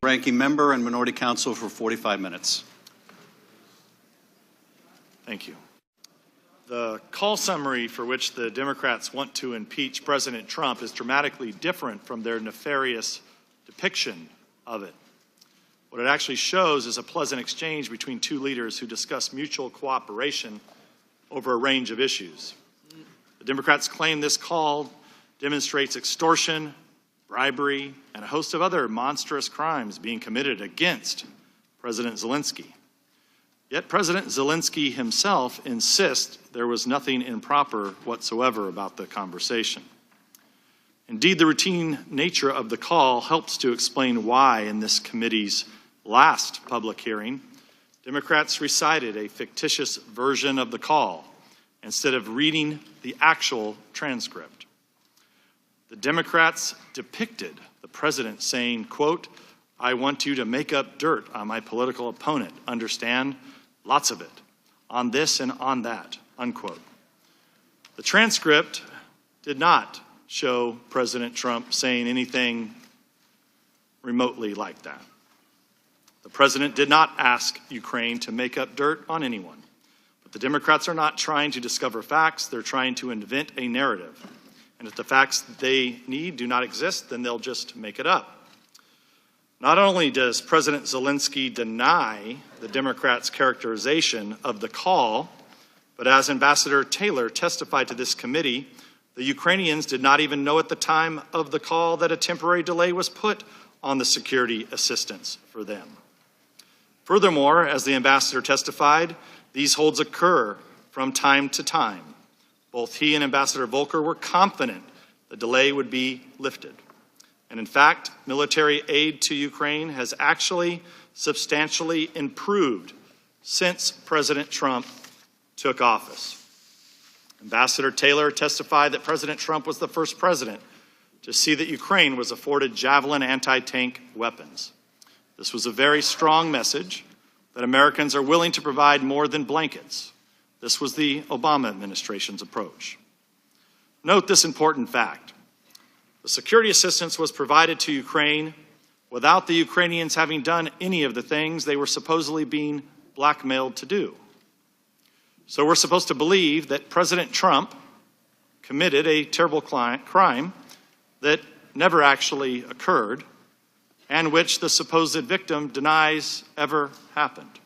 Ranking member and minority counsel for 45 minutes. Thank you. The call summary for which the Democrats want to impeach President Trump is dramatically different from their nefarious depiction of it. What it actually shows is a pleasant exchange between two leaders who discuss mutual cooperation over a range of issues. The Democrats claim this call demonstrates extortion, bribery, and a host of other monstrous crimes being committed against President Zelensky. Yet President Zelensky himself insists there was nothing improper whatsoever about the conversation. Indeed, the routine nature of the call helps to explain why, in this committee's last public hearing, Democrats recited a fictitious version of the call instead of reading the actual transcript. The Democrats depicted the president saying, quote, "I want you to make up dirt on my political opponent, understand? Lots of it, on this and on that," unquote. The transcript did not show President Trump saying anything remotely like that. The president did not ask Ukraine to make up dirt on anyone. But the Democrats are not trying to discover facts, they're trying to invent a narrative. And if the facts they need do not exist, then they'll just make it up. Not only does President Zelensky deny the Democrats' characterization of the call, but as Ambassador Taylor testified to this committee, the Ukrainians did not even know at the time of the call that a temporary delay was put on the security assistance for them. Furthermore, as the ambassador testified, these holds occur from time to time. Both he and Ambassador Volker were confident the delay would be lifted. And in fact, military aid to Ukraine has actually substantially improved since President Trump took office. Ambassador Taylor testified that President Trump was the first president to see that Ukraine was afforded Javelin anti-tank weapons. This was a very strong message that Americans are willing to provide more than blankets. This was the Obama administration's approach. Note this important fact. The security assistance was provided to Ukraine without the Ukrainians having done any of the things they were supposedly being blackmailed to do. So we're supposed to believe that President Trump committed a terrible crime that never actually occurred and which the supposed victim denies ever happened.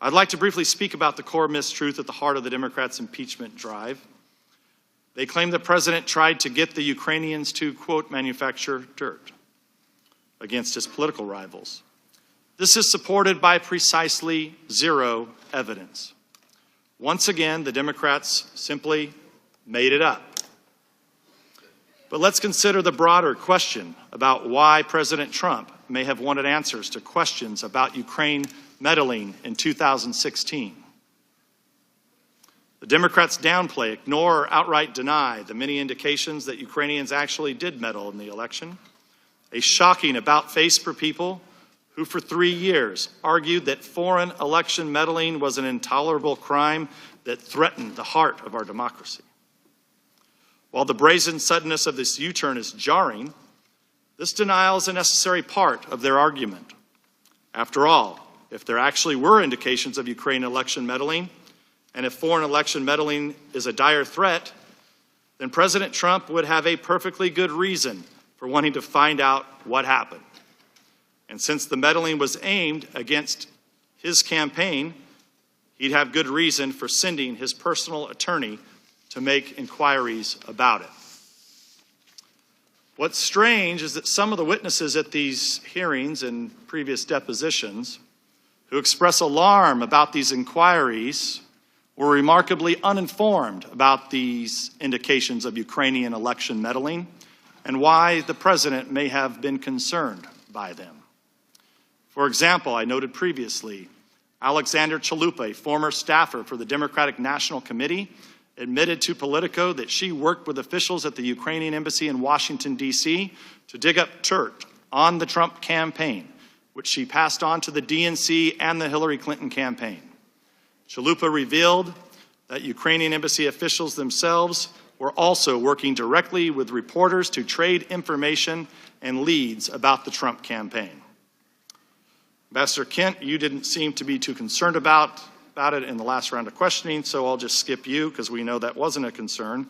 I'd like to briefly speak about the core mistruth at the heart of the Democrats' impeachment drive. They claim the president tried to get the Ukrainians to, quote, manufacture dirt against his political rivals. This is supported by precisely zero evidence. Once again, the Democrats simply made it up. But let's consider the broader question about why President Trump may have wanted answers to questions about Ukraine meddling in 2016. The Democrats downplay, ignore, or outright deny the many indications that Ukrainians actually did meddle in the election. A shocking about-face for people who for 3 years argued that foreign election meddling was an intolerable crime that threatened the heart of our democracy. While the brazen suddenness of this U-turn is jarring, this denial is a necessary part of their argument. After all, if there actually were indications of Ukraine election meddling, and if foreign election meddling is a dire threat, then President Trump would have a perfectly good reason for wanting to find out what happened. And since the meddling was aimed against his campaign, he'd have good reason for sending his personal attorney to make inquiries about it. What's strange is that some of the witnesses at these hearings and previous depositions who express alarm about these inquiries were remarkably uninformed about these indications of Ukrainian election meddling and why the president may have been concerned by them. For example, I noted previously, Alexander Chalupa, a former staffer for the Democratic National Committee, admitted to Politico that she worked with officials at the Ukrainian embassy in Washington, D.C. to dig up dirt on the Trump campaign, which she passed on to the DNC and the Hillary Clinton campaign. Chalupa revealed that Ukrainian embassy officials themselves were also working directly with reporters to trade information and leads about the Trump campaign. Ambassador Kent, you didn't seem to be too concerned about it in the last round of questioning, so I'll just skip you because we know that wasn't a concern.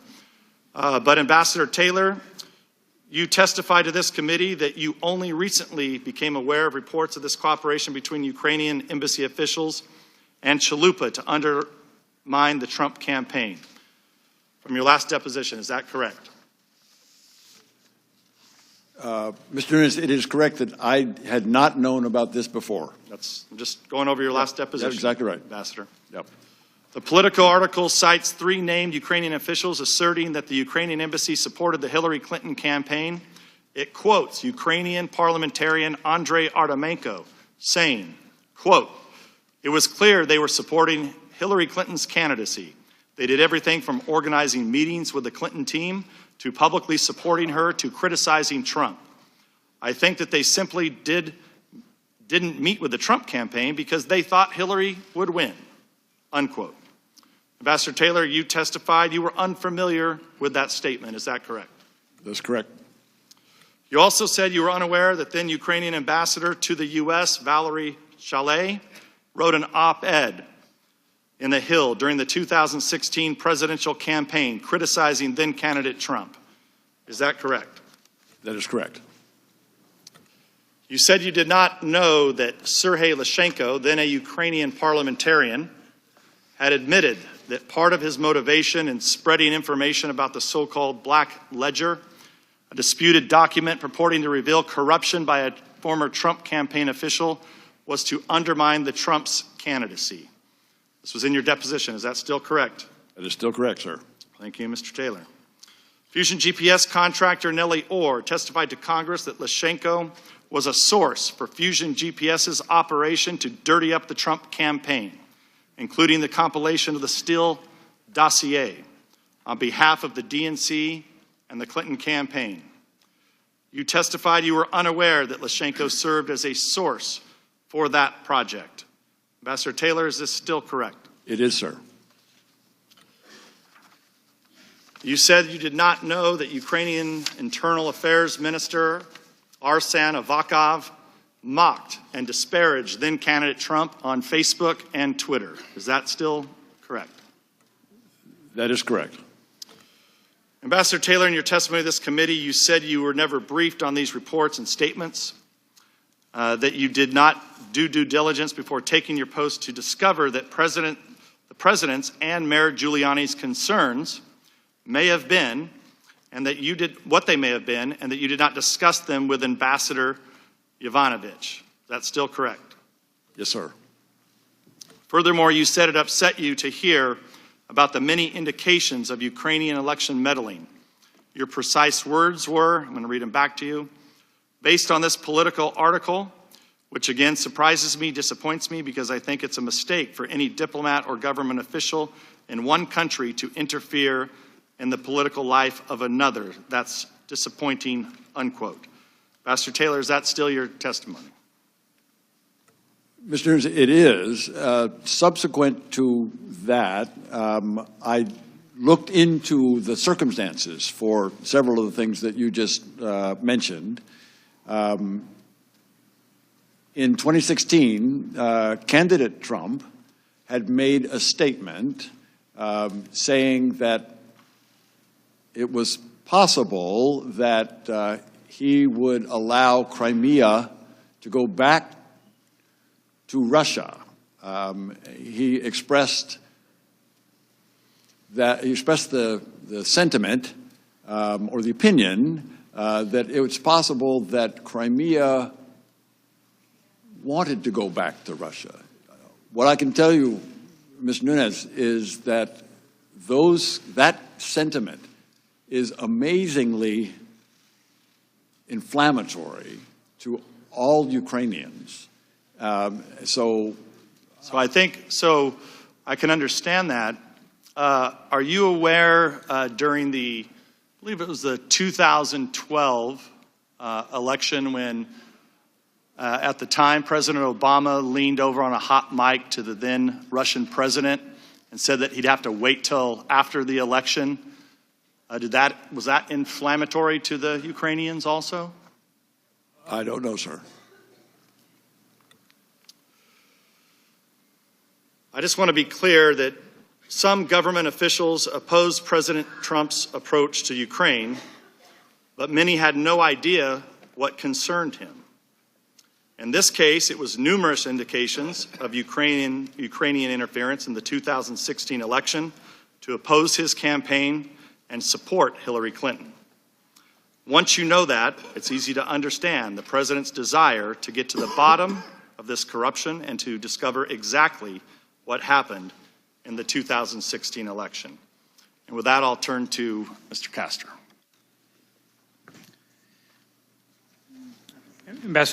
But Ambassador Taylor, you testified to this committee that you only recently became aware of reports of this cooperation between Ukrainian embassy officials and Chalupa to undermine the Trump campaign. From your last deposition, is that correct? Mr. Nunes, it is correct that I had not known about this before. I'm just going over your last deposition. That's exactly right. Ambassador. Yep. The Politico article cites 3 named Ukrainian officials asserting that the Ukrainian embassy supported the Hillary Clinton campaign. It quotes Ukrainian parliamentarian Andrei Artemenko saying, quote, "It was clear they were supporting Hillary Clinton's candidacy. They did everything from organizing meetings with the Clinton team to publicly supporting her to criticizing Trump. I think that they simply didn't meet with the Trump campaign because they thought Hillary would win," unquote. Ambassador Taylor, you testified you were unfamiliar with that statement. Is that correct? That's correct. You also said you were unaware that then Ukrainian ambassador to the U.S., Valerie Chalet, wrote an op-ed in The Hill during the 2016 presidential campaign criticizing then candidate Trump. Is that correct? That is correct. You said you did not know that Sergei Lyshenko, then a Ukrainian parliamentarian, had admitted that part of his motivation in spreading information about the so-called Black Ledger, a disputed document purporting to reveal corruption by a former Trump campaign official, was to undermine the Trump's candidacy. This was in your deposition. Is that still correct? That is still correct, sir. Thank you, Mr. Taylor. Fusion GPS contractor Nellie Orr testified to Congress that Lyshenko was a source for Fusion GPS's operation to dirty up the Trump campaign, including the compilation of the Steele dossier on behalf of the DNC and the Clinton campaign. You testified you were unaware that Lyshenko served as a source for that project. Ambassador Taylor, is this still correct? It is, sir. You said you did not know that Ukrainian Internal Affairs Minister Arsen Avakov mocked and disparaged then candidate Trump on Facebook and Twitter. Is that still correct? That is correct. Ambassador Taylor, in your testimony to this committee, you said you were never briefed on these reports and statements, that you did not do due diligence before taking your post to discover that the president's and Mayor Giuliani's concerns may have been, and that you did what they may have been, and that you did not discuss them with Ambassador Yovanovitch. Is that still correct? Yes, sir. Furthermore, you said it upset you to hear about the many indications of Ukrainian election meddling. Your precise words were, I'm going to read them back to you, based on this Politico article, which again surprises me, disappoints me, because I think it's a mistake for any diplomat or government official in one country to interfere in the political life of another. That's disappointing, unquote. Ambassador Taylor, is that still your testimony? Mr. Nunes, it is. Subsequent to that, I looked into the circumstances for several of the things that you just mentioned. In 2016, candidate Trump had made a statement saying that it was possible that he would allow Crimea to go back to Russia. He expressed the sentiment or the opinion that it was possible that Crimea wanted to go back to Russia. What I can tell you, Ms. Nunes, is that that sentiment is amazingly inflammatory to all Ukrainians. So I can understand that. Are you aware during I believe it was the 2012 election when at the time President Obama leaned over on a hot mic to the then Russian president and said that he'd have to wait till after the election Was that inflammatory to the Ukrainians also? I don't know, sir. I just want to be clear that some government officials opposed President Trump's approach to Ukraine, but many had no idea what concerned him. In this case, it was numerous indications of Ukrainian interference in the 2016 election to oppose his campaign and support Hillary Clinton. Once you know that, it's easy to understand the president's desire to get to the bottom of this corruption and to discover exactly what happened in the 2016 election. And with that, I'll turn to Mr. Castor. Ambassador.